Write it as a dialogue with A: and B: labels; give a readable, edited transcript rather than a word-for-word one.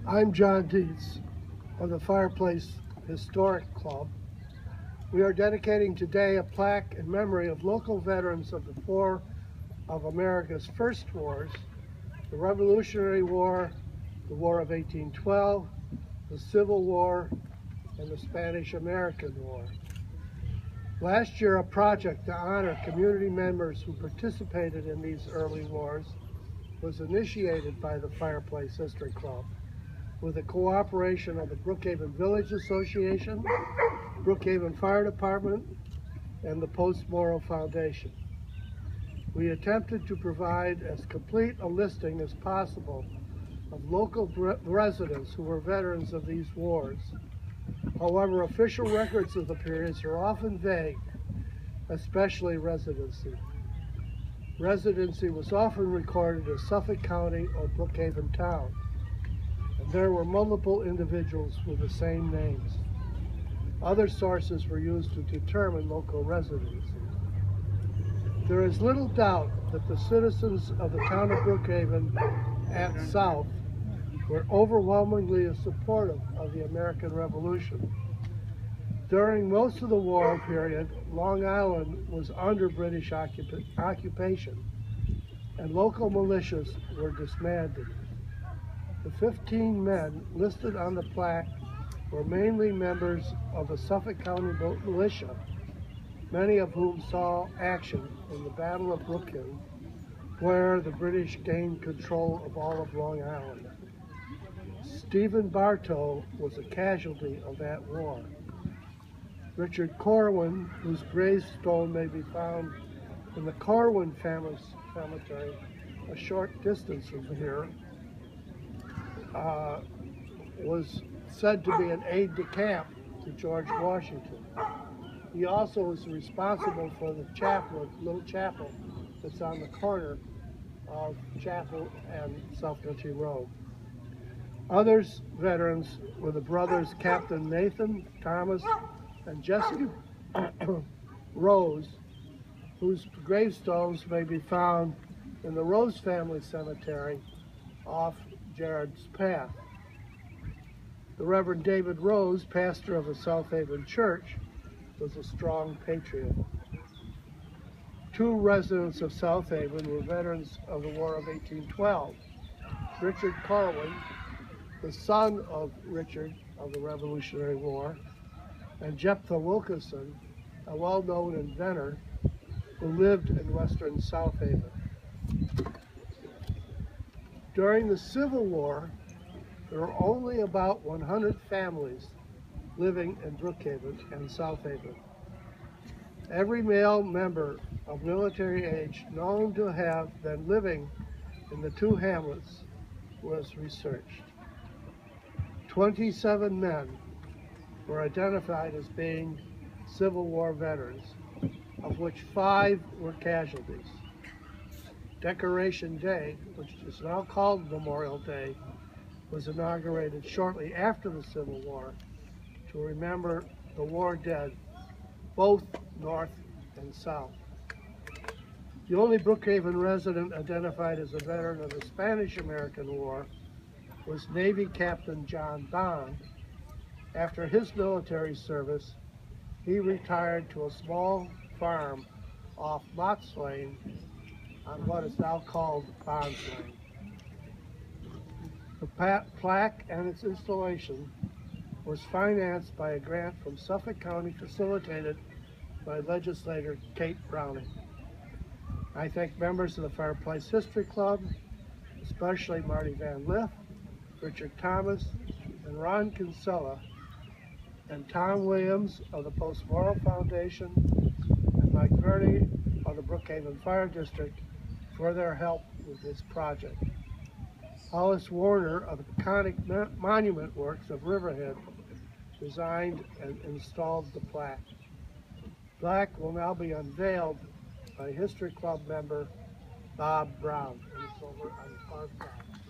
A: I'm John Dietz of the Fireplace Historic Club. We are dedicating today a plaque in memory of local veterans of the four of America's first wars: the Revolutionary War, the War of 1812, the Civil War, and the Spanish-American War. Last year, a project to honor community members who participated in these early wars was initiated by the Fireplace History Club with the cooperation of the Brookhaven Village Association, Brookhaven Fire Department, and the Post-Morrow Foundation. We attempted to provide as complete a listing as possible of local residents who were veterans of these wars. However, official records of the periods are often vague, especially residency. Residency was often recorded as Suffolk County or Brookhaven Town, and there were multiple individuals with the same names. Other sources were used to determine local residency. There is little doubt that the citizens of the town of Brookhaven and south were overwhelmingly supportive of the American Revolution. During most of the war period, Long Island was under British occupation, and local militias were disbanded. The 15 men listed on the plaque were mainly members of the Suffolk County militia, many of whom saw action in the Battle of Brookhaven, where the British gained control of all of Long Island. Stephen Bartow was a casualty of that war. Richard Corwin, whose gravestone may be found in the Corwin family cemetery a short distance from here, was said to be an aide-de-camp to George Washington. He also was responsible for the chapel, little chapel that's on the corner of Chapel and South Country Road. Others veterans were the brothers Captain Nathan, Thomas, and Jesse Rose, whose gravestones may be found in the Rose family cemetery off Jared's Path. The Reverend David Rose, pastor of the South Haven Church, was a strong patriot. Two residents of South Haven were veterans of the War of 1812. Richard Corwin, the son of Richard of the Revolutionary War, and Jephthah Wilkinson, a well-known inventor who lived in western South Haven. During the Civil War, there were only about 100 families living in Brookhaven and South Haven. Every male member of military age known to have been living in the two hamlets was researched. 27 men were identified as being Civil War veterans, of which 5 were casualties. Decoration Day, which is now called Memorial Day, was inaugurated shortly after the Civil War to remember the war dead, both North and South. The only Brookhaven resident identified as a veteran of the Spanish-American War was Navy Captain John Bond. After his military service, he retired to a small farm off Mott's Lane on what is now called Bond's Lane. The plaque and its installation was financed by a grant from Suffolk County facilitated by legislator Kate Browning. I thank members of the Fireplace History Club, especially Marty Van Lith, Richard Thomas, and Ron Kinsella, and Tom Williams of the Post-Morrow Foundation, and Mike Verde of the Brookhaven Fire District for their help with this project. Hollis Warner of the iconic Monument Works of Riverhead designed and installed the plaque. Plaque will now be unveiled by History Club member Bob Brown. And it's over on the far side.